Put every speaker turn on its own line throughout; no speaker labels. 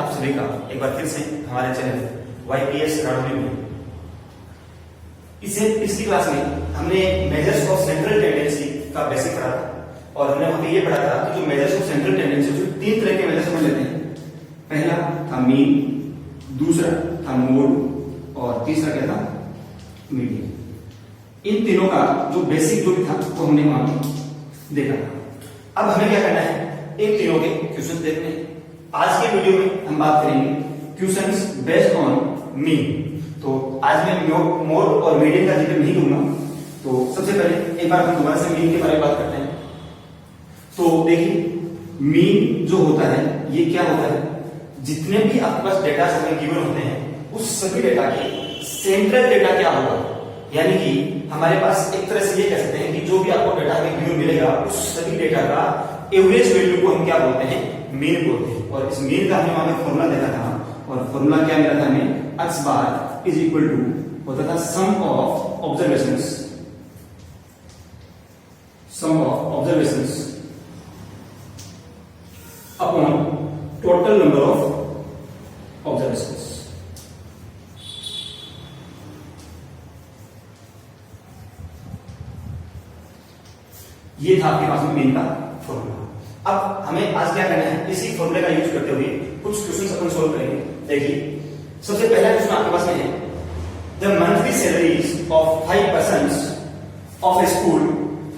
आप सभी का एक बार फिर से हमारे चैनल YPS अकाडमी में। इससे पिछली क्लास में हमने मेजर्स ऑफ सेंट्रल टेंडेंसी का बेसिक पढ़ा था और हमने वहां पे ये पढ़ा था कि जो मेजर्स ऑफ सेंट्रल टेंडेंसी जो तीन तरह के मेजर्स हम लेते हैं। पहला था मीन, दूसरा था मोड और तीसरा क्या था मीडियन। इन तीनों का जो बेसिक जो भी था वो हमने वहां देखा था। अब हमें क्या करना है, इन तीनों के क्वेश्चन देखने हैं। आज के वीडियो में हम बात करेंगे क्वेश्चंस बेस्ड ऑन मीन। तो आज मैं मोड और मीडियन का जिक्र नहीं करूंगा। तो सबसे पहले एक बार हम दोबारा से मीन के बारे में बात करते हैं। तो देखिए, मीन जो होता है ये क्या होता है, जितने भी आपके पास डेटा हमें गिवन होते हैं उस सभी डेटा के सेंट्रल डेटा क्या होगा। यानी कि हमारे पास एक तरह से ये कह सकते हैं कि जो भी आपको डेटा हमें गिवन मिलेगा उस सभी डेटा का एवरेज वैल्यू को हम क्या बोलते हैं, मीन बोलते हैं। और इस मीन का हमने वहां पे फॉर्मूला देखा था और फॉर्मूला क्या मिला था हमें, x bar is equal to होता था sum of observations upon total number of observations. ये था आपके पास में मीन का फॉर्मूला। अब हमें आज क्या करना है, इसी फॉर्मूले का यूज करते हुए कुछ क्वेश्चंस अपन सोल्व करेंगे। देखिए, सबसे पहला क्वेश्चन आपके पास में है, the monthly salaries of 5 persons of a school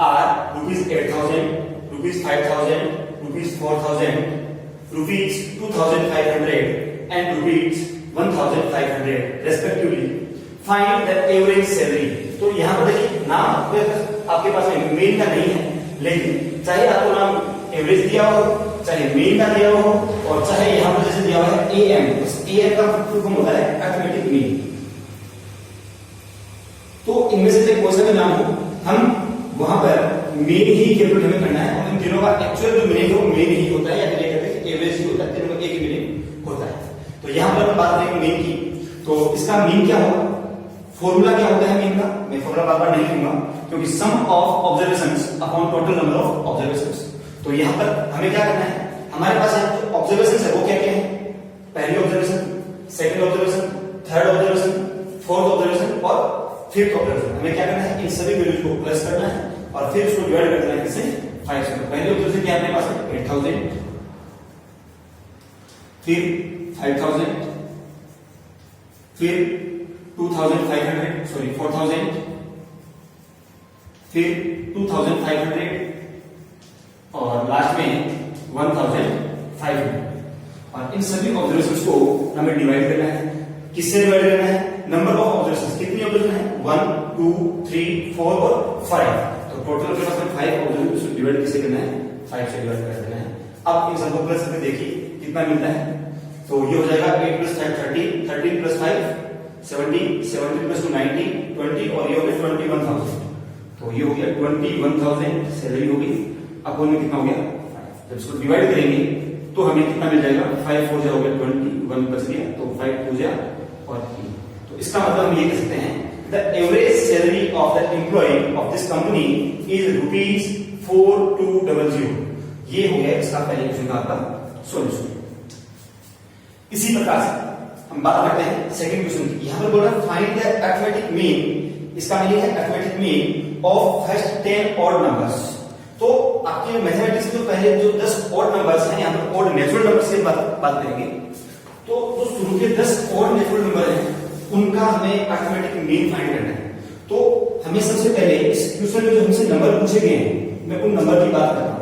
are ₹8,000, ₹5,000, ₹4,000, ₹2,500 and ₹1,500 respectively. Find the average salary. तो यहां पर देखिए, नाम आपके पास में मीन का नहीं है, लेकिन चाहे आपको नाम एवरेज दिया हो, चाहे मीन का दिया हो और चाहे यहां पर जैसे दिया हुआ है एएम, एएम का फुल फॉर्म होता है अरिथमेटिक मीन। तो इनमें से कोई सा भी नाम हो, हम वहां पर मीन ही कैलकुलेट हमें करना है और इन तीनों का एक्चुअल जो मीनिंग है वो मीन ही होता है, या फिर कहते हैं एवरेज ही होता है, तीनों का एक ही मीनिंग होता है। तो यहां पर हम बात करेंगे मीन की। तो इसका मीन क्या होगा, फॉर्मूला क्या होता है मीन का, मैं फॉर्मूला बार-बार नहीं लूंगा क्योंकि sum of observations upon total number of observations. तो यहां पर हमें क्या करना है, हमारे पास जो ऑब्जर्वेशंस है वो क्या क्या है, पहली observation, second observation, third observation, fourth observation और फिफ्थ ऑब्जर्वेशन। हमें क्या करना है, इन सभी वैल्यूज को प्लस करना है और फिर उसको डिवाइड कर देना है किससे, 5 से। पहली ऑब्जर्वेशन क्या अपने पास है 8,000, फिर 5,000, फिर 4,000, फिर 2,500 और लास्ट में 1,500। और इन सभी ऑब्जर्वेशंस को हमें डिवाइड करना है। किससे डिवाइड करना है, नंबर ऑफ ऑब्जर्वेशंस। कितनी ऑब्जर्वेशन है, 1, 2, 3, 4 और 5। तो टोटल के पास में 5 ऑब्जर्वेशंस डिवाइड किससे करना है, 5 से डिवाइड कर देना है। अब इन सबको प्लस करके देखिए कितना मिलता है। तो ये हो जाएगा 8 + 5 30, 13 + 5 70, 70 + 2 90, 20 और ये हो गया 21,000। तो ये हो गया 21,000 सैलरी होगी। अपॉन में कितना हो गया 5। जब इसको डिवाइड करेंगे तो हमें कितना मिल जाएगा, 5 4 हो गया 20, 1 बच गया तो 5 2 और 3। तो इसका मतलब हम ये कह सकते हैं, the average salary of the employ of this company is ₹4200। ये हो गया इसका पहले क्वेश्चन का आपका सॉल्यूशन। इसी प्रकार से हम बात करते हैं सेकंड क्वेश्चन की। यहां पर बोल रहा है फाइंड द अरिथमेटिक मीन। इसका मीनिंग है arithmetic mean of first 10 odd numbers. तो आपके मैथमेटिक्स में पहले जो 10 ऑड नंबर्स हैं, यहां पर ऑड नेचुरल नंबर्स की बात करेंगे। तो जो शुरू के 10 ऑड नेचुरल नंबर हैं उनका हमें अरिथमेटिक मीन फाइंड करना है। तो हमें सबसे पहले इस क्वेश्चन में जो हमसे नंबर पूछे गए हैं, मैं उन नंबर की बात कर रहा हूं।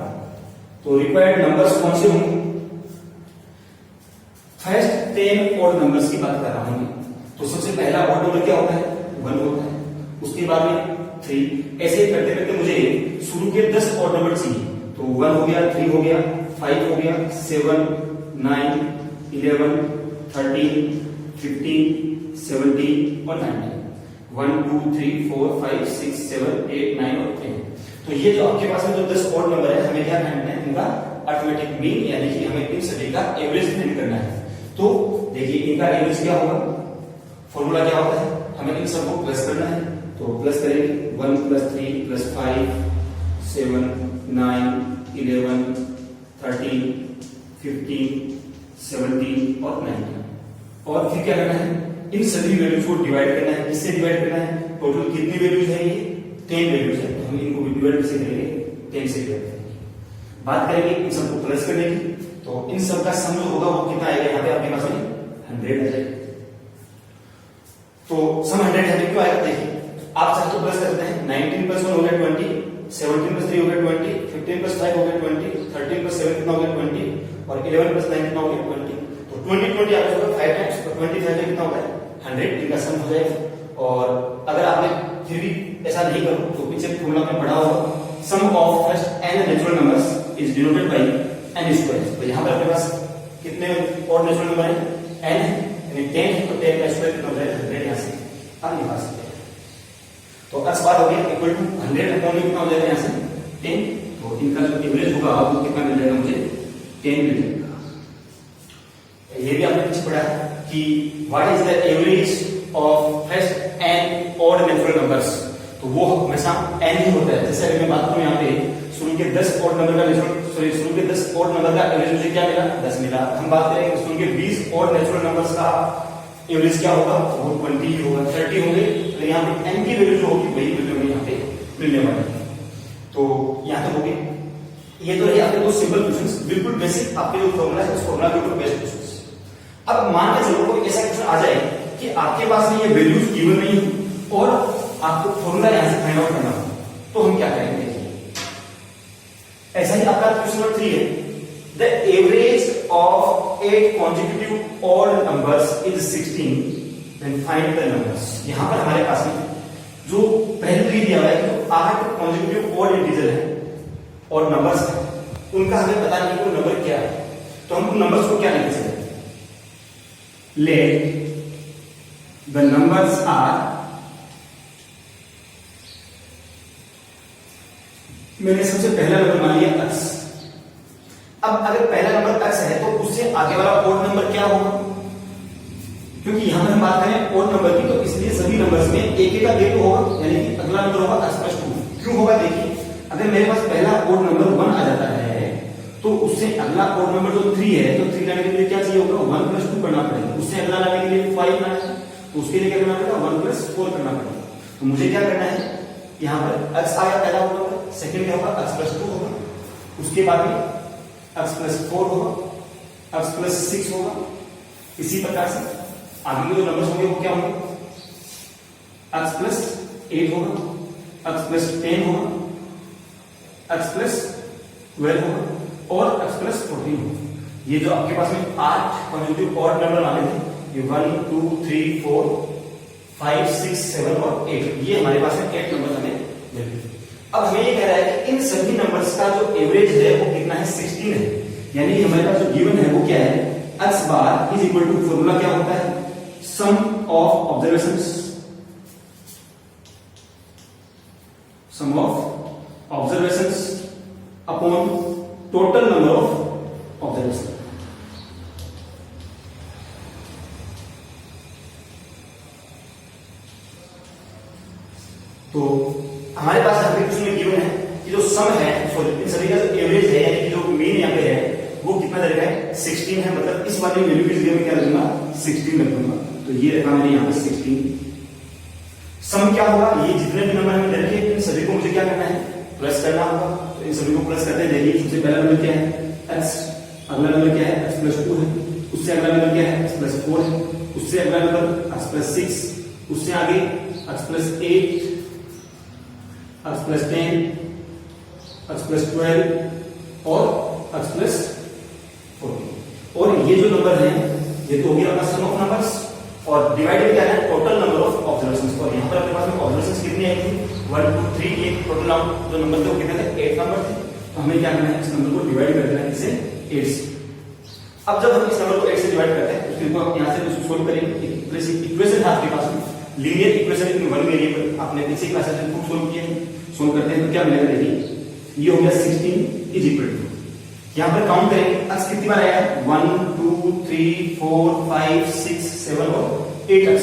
तो रिक्वायर्ड नंबर्स कौन से होंगे, फर्स्ट 10 ऑड नंबर्स की बात कर रहा हूं। तो सबसे पहला ऑड नंबर क्या होता है, 1 होता है। उसके बाद में 3। ऐसे करते करते मुझे शुरू के 10 ऑड नंबर चाहिए। तो 1 हो गया, 3 हो गया, 5 हो गया, 7, 9, 11, 13, 15, 17 और 19। 1 2 3 4 5 6 7 8 9 और 10। तो ये जो आपके पास में जो 10 ऑड नंबर है, हमें क्या करना है, इनका अरिथमेटिक मीन यानी कि हमें इन सभी का एवरेज फाइंड करना है। तो देखिए, इनका एवरेज क्या होगा, फॉर्मूला क्या होता है, हमें इन सबको प्लस करना है। तो प्लस करेंगे 1 + 3 + 5 7 9 11 13 15 17 और 19। और फिर क्या करना है, इन सभी वैल्यूज को डिवाइड करना है। किससे डिवाइड करना है? टोटल कितनी वैल्यूज है? ये 10 वैल्यूज है, तो हम इनको डिवाइड कैसे करेंगे? 10 से डिवाइड करेंगे। बात करेंगे इन सबको प्लस करने की, तो इन सब का सम जो होगा वो कितना आएगा? यहाँ पे आपके पास में 100 आ जाएगा। तो सम 100 है, क्यों आएगा? देखिए आप चाहे तो प्लस करते हैं, 19 प्लस 1 हो गया 20, 17 प्लस 3 हो गया 20, 15 प्लस 5 हो गया 20, 13 प्लस 7 कितना हो गया 20, और 11 प्लस 9 कितना हो गया 20। तो 20 आगे होगा 5 टाइम्स, तो 25 कितना होगा 100, इनका सम हो जाएगा। और अगर आपने फिर भी ऐसा नहीं करो तो पीछे फॉर्मूला में पढ़ा होगा, sum of first n natural numbers is denoted by n square. तो यहाँ पर आपके पास कितने और नेचुरल नंबर है? n है, यानी 10 है, तो 10 का स्क्वायर कितना हो जाएगा? 100। यहाँ से आप निकाल सकते हैं। तो x बार हो गया इक्वल टू 100 अपॉन कितना हो जाएगा? यहाँ से 10। तो इनका जो एवरेज होगा वो कितना मिल जाएगा? मुझे 10 मिल जाएगा। ये भी आपने पीछे पढ़ा है कि what is the average of first n odd natural numbers. तो वो हमेशा n ही होता है। जैसे अगर मैं बात करूं यहाँ पे शुरू के 10 ऑड नंबर का शुरू के 10 ऑड नंबर का एवरेज मुझे क्या मिला? 10 मिला। हम बात करेंगे शुरू के 20 ऑड नेचुरल नंबर्स का एवरेज क्या होगा? वो 20 ही होगा, 30 होंगे। तो यहाँ पे n की वैल्यू जो होगी वही वैल्यू हमें यहाँ पे मिलने वाली है। तो यहाँ तक हो गई। ये तो है आपके दो सिंपल क्वेश्चंस, बिल्कुल बेसिक। आपके जो फॉर्मूला है उस फॉर्मूला बिल्कुल बेसिक क्वेश्चंस। अब मान के चलो कोई ऐसा क्वेश्चन आ जाए कि आपके पास में ये वैल्यूज गिवन नहीं है और आपको फॉर्मूला यहां से फाइंड आउट करना हो, तो हम क्या करेंगे? ऐसा ही आपका क्वेश्चन नंबर 3 है, the average of 8 consecutive odd numbers is 16, then find the numbers. यहां पर हमारे पास में जो पहले ही दिया हुआ है कि 8 कॉन्जिक्यूटिव ऑड इंटीजर है और नंबर्स है, उनका हमें पता नहीं वो नंबर क्या है। तो हम उन नंबर्स को क्या लिख सकते हैं? Let the numbers are, मैंने सबसे पहला नंबर मान लिया x। अब अगर पहला नंबर x है तो उससे आगे वाला ओड नंबर क्या होगा? क्योंकि यहां पर हम बात करें ओड नंबर की, तो इसलिए सभी नंबर्स में एक एक का गेट होगा, यानी कि अगला नंबर होगा x + 2। क्यों होगा? देखिए अगर मेरे पास पहला ओड नंबर 1 आ जाता है तो उससे अगला ओड नंबर जो 3 है, तो 3 लाने के लिए क्या चाहिए होगा? 1 + 2 करना पड़ेगा। उससे अगला लाने के लिए 5 लाना है, तो उसके लिए क्या करना पड़ेगा? 1 + 4 करना पड़ेगा। तो मुझे क्या करना है? यहाँ पर x आया पहला ओड नंबर, सेकंड क्या होगा? x + 2 होगा, उसके बाद में x + 4 होगा, x + 6 होगा। इसी प्रकार से आगे के जो नंबर्स होंगे वो क्या होंगे? x + 8 होगा, x + 10 होगा, x + 12 होगा और x + 14 होगा। ये जो आपके पास में 8 कॉन्जिक्यूटिव ऑड नंबर वाले थे, ये 1 2 3 4 5 6 7 और 8, ये हमारे पास में 8 नंबर हमें मिल गए। अब हमें ये कह रहा है कि इन सभी नंबर्स का जो एवरेज है वो कितना है? 16 है। यानी हमारे पास जो गिवन है वो क्या है? x bar is equal to, formula क्या होता है? Sum of observations, sum of observations upon total number of observation. तो हमारे पास क्वेश्चन में गिवन है कि जो सम है, सॉरी इन सभी का जो एवरेज है, यानी कि जो मीन यहाँ पे है वो कितना दे रखा है? 16 है। मतलब इस वाली वैल्यू की जगह में क्या लगूंगा? 16 रख दूंगा। तो ये रखा मैंने यहाँ पे 16। सम क्या होगा? ये जितने भी नंबर हमें दे रखे इन सभी को मुझे क्या करना है? प्लस करना होगा। तो इन सभी को प्लस करते हैं। देखिए सबसे पहला नंबर क्या है? x, अगला नंबर क्या है? x + 2 है, उससे अगला नंबर क्या है? x + 4 है, उससे अगला नंबर x + 6, उससे आगे x + 8, x + 10, x + 12 और x + 14। और ये जो नंबर है ये तो हो गया अपना सम ऑफ नंबर्स, और डिवाइडेड क्या है? Total number of observations. और यहाँ पर अपने पास में ऑब्जर्वेशंस कितनी आई थी? 1 2 3, ये टोटल जो नंबर थे वो कितने थे? 8 नंबर थे। तो हमें क्या करना है? इस नंबर को डिवाइड कर देना है इससे 8 से। अब जब हम इस नंबर को 8 से डिवाइड करते हैं उसको आप यहाँ से इसको सोल्व करेंगे। इक्वेशन है आपके पास में, linear equation in one variable, आपने पिछली क्लास में खूब सोल्व किए हैं। सोल्व करते हैं तो क्या मिलेगा? देखिए ये हो गया 16 इज इक्वल टू, यहाँ पर काउंट करेंगे x कितनी बार आया? 1 2 3 4 5 6 7 और 8x।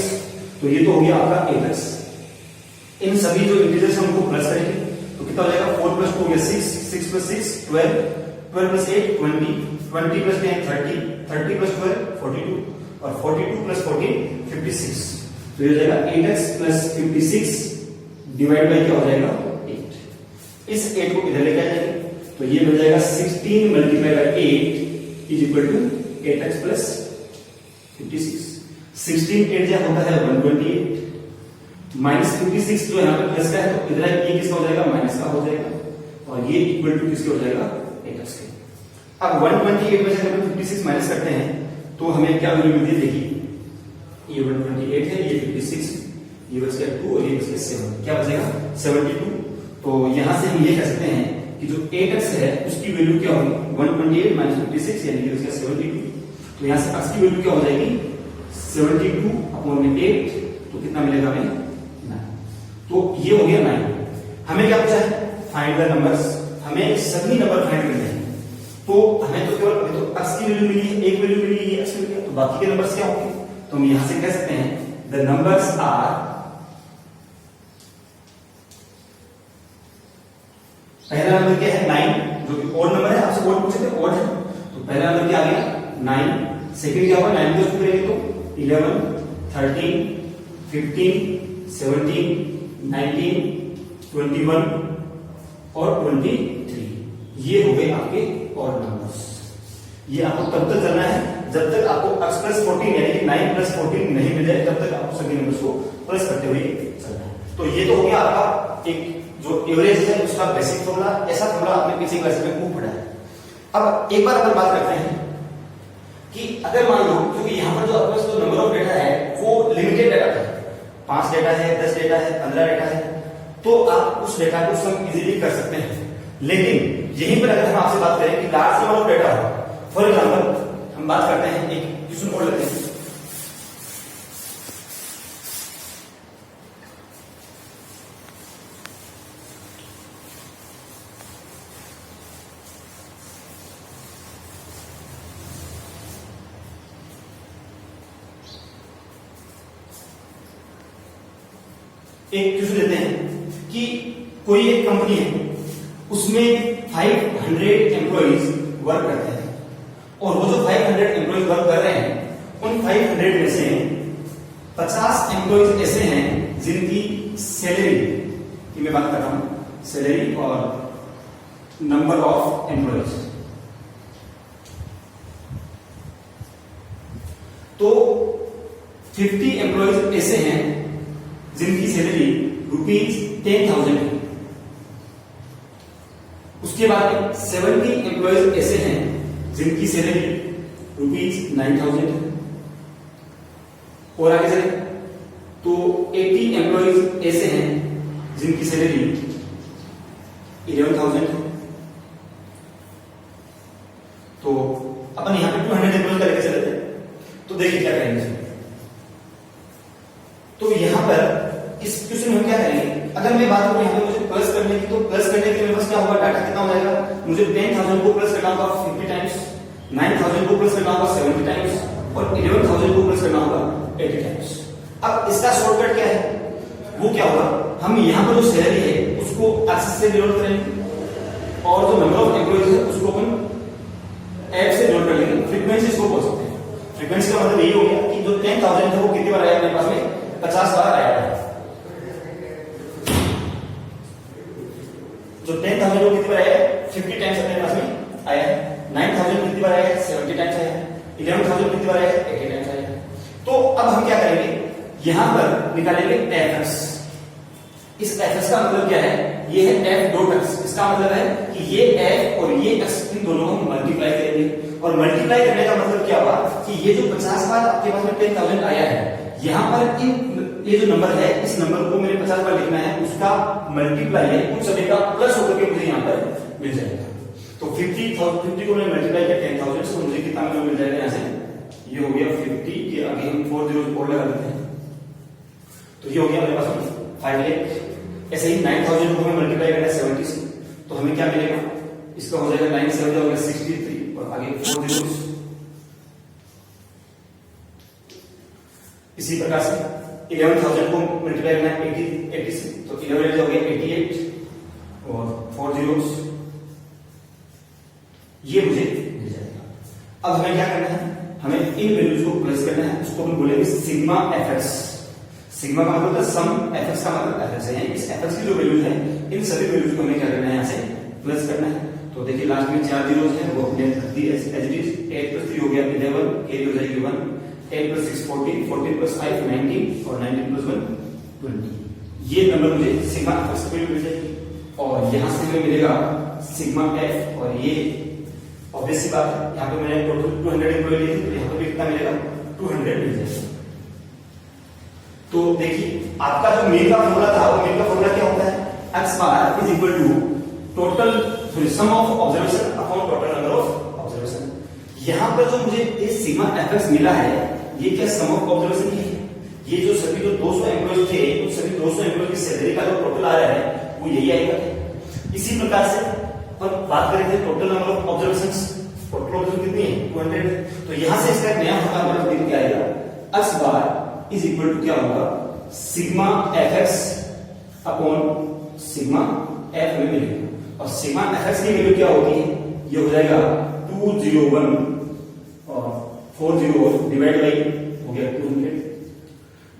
तो ये तो हो गया आपका 8x। इन सभी जो इंटीजर्स हम उनको प्लस करेंगे तो कितना हो जाएगा? 4 + 2 हो गया 6, 6 + 6 12, 12 + 8 20, 20 प्लस 10 30, 30 प्लस 12 42 और 42 प्लस 14 56। तो ये हो जाएगा 8x प्लस 56 डिवाइड बाई क्या हो जाएगा 8। इस 8 को इधर लेके आ जाएंगे तो ये बन जाएगा 16 multiply by 8 is equal to 8x plus 56। 16 8 जा होता है 128 माइनस 56 जो यहाँ पे प्लस का है तो इधर ये किसका हो जाएगा माइनस का हो जाएगा और ये इक्वल टू किसके हो जाएगा 8x के। अब 128 में से हम 56 माइनस करते हैं तो हमें क्या वैल्यू मिलती है देखिए ये 128 है ये 56 ये बच गया 2 और ये बच गया 7 क्या बचेगा 72। तो यहां से हम ये कह सकते हैं कि जो 8x है उसकी वैल्यू क्या होगी 128 माइनस 56 यानी कि उसका 72। तो यहां से x की वैल्यू क्या हो जाएगी 72 अपॉन 8 तो कितना मिलेगा हमें 9। तो ये हो गया 9। हमें क्या पूछा है फाइंड द नंबर्स, हमें सभी नंबर फाइंड करने हैं। तो हमें तो केवल तो x की वैल्यू मिली है एक वैल्यू मिली है ये x मिल गया तो बाकी के नंबर्स क्या होंगे तो हम यहां से कह सकते हैं द नंबर्स आर पहला नंबर क्या है 9 जो कि ओड नंबर है आपसे ओड पूछे थे ओड है तो पहला नंबर क्या आ गया 9। सेकंड क्या होगा 9 को स्क्वायर करेंगे तो 11 13 15 17 19 21 और 23 ये हो गए आपके और नंबर्स। ये आपको तब तक करना है जब तक आपको x प्लस 14 यानी कि 9 प्लस 14 नहीं मिल जाए तब तक आपको सभी नंबर्स को प्लस करते हुए चलना है। तो ये तो हो गया आपका एक जो एवरेज है उसका बेसिक फॉर्मूला। ऐसा फॉर्मूला आपने पीछे क्लास में खूब पढ़ा है। अब एक बार अपन बात करते हैं कि अगर मान लो क्योंकि यहाँ पर जो आपके पास जो नंबर ऑफ डेटा है वो लिमिटेड डेटा है 5 डेटा है 10 डेटा है 15 डेटा है तो आप उस डेटा को सम इजीली कर सकते हैं। लेकिन यहीं पर अगर हम आपसे बात करें कि लार्ज नंबर ऑफ डेटा हो फॉर एग्जाम्पल हम बात करते हैं एक क्वेश्चन कोड लेते हैं एक क्वेश्चन लेते हैं कि कोई एक कंपनी है उसमें 500 एम्प्लॉइज वर्क करते हैं और वो जो 500 एम्प्लॉइज वर्क कर रहे हैं उन 500 में से 50 एम्प्लॉइज ऐसे हैं जिनकी सैलरी की मैं बात कर रहा हूं सैलरी और नंबर ऑफ एम्प्लॉइज तो 50 एम्प्लॉइज ऐसे हैं जिनकी सैलरी ₹10,000 है। उसके बाद 70 एम्प्लॉइज ऐसे हैं जिनकी सैलरी ₹9,000 है। और आगे चले तो 80 एम्प्लॉइज ऐसे हैं जिनकी सैलरी 11,000 है। तो अपन यहां पे 200 एम्प्लॉइज का लेकर चलते हैं तो देखिए क्या करेंगे। तो यहां पर इस क्वेश्चन में हम क्या करेंगे अगर मैं बात करूं यहां पे मुझे प्लस करने की तो प्लस करने के लिए मेरे पास क्या होगा डाटा कितना हो जाएगा मुझे 10,000 को प्लस करना होगा 50 टाइम्स 9,000 को प्लस करना होगा 70 टाइम्स और 11,000 को प्लस करना होगा 80 टाइम्स। अब इसका शॉर्टकट क्या है वो क्या होगा हम यहां पर जो सैलरी है उसको एक्सेस से डिनोट करेंगे और जो नंबर ऑफ एम्प्लॉइज है उसको अपन एफ से डिनोट कर लेंगे। फ्रीक्वेंसी इसको बोल सकते हैं। फ्रीक्वेंसी का मतलब यही हो गया कि जो 10,000 है वो कितनी बार आया मेरे पास में 50 बार आया है। जो 10,000 को कितनी बार आया है 50 टाइम्स अपने पास में आया है। 9,000 कितनी बार आया है 70 टाइम्स आया है। 11,000 कितनी बार आया है 80 टाइम्स आया है। तो अब हम क्या करेंगे यहां पर निकालेंगे एफएस। इस एफएस का मतलब क्या है ये है एफ डॉट एक्स। इसका मतलब है कि ये एफ और ये एक्स इन दोनों को मल्टीप्लाई करेंगे और मल्टीप्लाई करने का मतलब क्या हुआ कि ये जो 50 बार आपके पास में 10,000 आया है यहां पर इन ये जो नंबर है इस नंबर को मेरे 50 बार लिखना है उसका मल्टीप्लाई है उन सभी का प्लस होकर के मुझे यहां पर मिल जाएगा। तो 50 को मैंने मल्टीप्लाई किया 10,000 से मुझे कितना मिल जाएगा यहां से ये हो गया 50 के आगे हम 4 zeros और लगा देते हैं तो ये हो गया मेरे पास 5 लाख। ऐसे ही 9,000 को हमें मल्टीप्लाई करना है 70 से तो हमें क्या मिलेगा इसका हो जाएगा 9 7 हो गया 63 और आगे 4 zeros। इसी प्रकार से 11,000 को मल्टीप्लाई करना है 80 से तो 11 हो गया 88 और 4 zeros ये मुझे मिल जाएगा। अब हमें क्या करना है, हमें इन वैल्यूज को प्लस करना है, उसको हम बोलेंगे सिग्मा एफएक्स। सिग्मा का मतलब है सम, एफएक्स का मतलब एफएक्स है, इस एफएक्स की जो वैल्यूज है इन सभी वैल्यूज को हमें क्या करना है, यहाँ से प्लस करना है। तो देखिए लास्ट में 4 जीरोस हैं, वो अपने 30 एज इट इज, 8 प्लस 3 हो गया 11, कैरी हो जाएगी 1, 8 प्लस 6 14, 14 प्लस 5 19 और 19 प्लस 1 20। ये नंबर मुझे सिग्मा एफएक्स की वैल्यू मिल जाएगी और यहाँ से हमें मिलेगा सिग्मा एफ। और ये ऑब्वियस सी बात है, यहाँ पे मैंने टोटल 200 एम्प्लॉय लिए थे, तो यहाँ पे भी कितना मिलेगा, 200 मिल जाएगा। तो देखिए आपका जो मेन का फॉर्मूला था, वो मेन का फॉर्मूला क्या होता है, x bar is equal to total sum of observation upon total number of observation. यहाँ पर जो मुझे ये सिग्मा एफएक्स मिला है, ये क्या सम ऑफ ऑब्जर्वेशन की है। ये जो सभी जो 200 एम्प्लॉय थे, उन सभी 200 एम्प्लॉय की सैलरी का जो टोटल आ रहा है वो यही आएगा। इसी प्रकार से अपन बात करें थे total number of observations, total observation कितनी है, 200। तो यहां से इसका एक नया फॉर्मूला निकल के आएगा, x bar is equal to क्या होगा, sigma fx upon sigma f में मिलेगा। और सिग्मा fx की वैल्यू क्या होती है, ये हो जाएगा 201 और 40 डिवाइड बाई हो गया 200,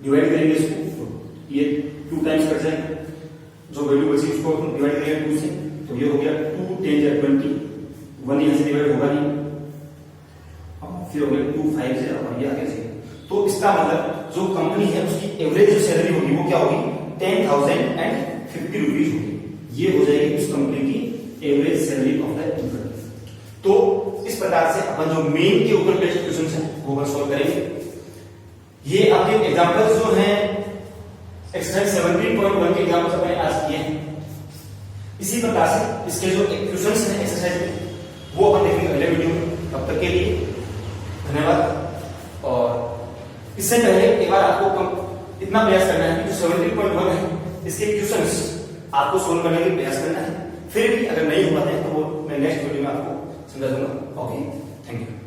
डिवाइड करेंगे इसको, ये 2 टाइम्स कट जाएगा, जो वैल्यू बची उसको डिवाइड करेंगे 2 से, तो ये हो गया 2 10 या 20, 1 यहाँ से डिवाइड होगा नहीं, और फिर हो गया 2 5 से, और ये आगे से। तो इसका मतलब जो कंपनी है उसकी एवरेज जो सैलरी होगी वो क्या होगी, 10,050 रुपीज होगी। ये हो जाएगी उस कंपनी की average salary of the employ. तो इस प्रकार से अपन जो मेन के ऊपर बेस्ड क्वेश्चन है वो अपन सॉल्व करेंगे। ये आपके एग्जांपल्स जो हैं एक्सरसाइज 17.1 के एग्जांपल्स अपने आज किए हैं। इसी प्रकार से इसके जो क्वेश्चंस हैं एक्सरसाइज में वो अपन देखेंगे अगले वीडियो में। तब तक के लिए धन्यवाद। और इससे पहले एक बार आपको इतना प्रयास करना है कि जो 17.1 है इसके क्वेश्चंस आपको सोल्व करने का प्रयास करना है। फिर भी अगर नहीं हो पाते हैं तो वो मैं नेक्स्ट वीडियो में आपको समझा दूंगा। Okay, thank you.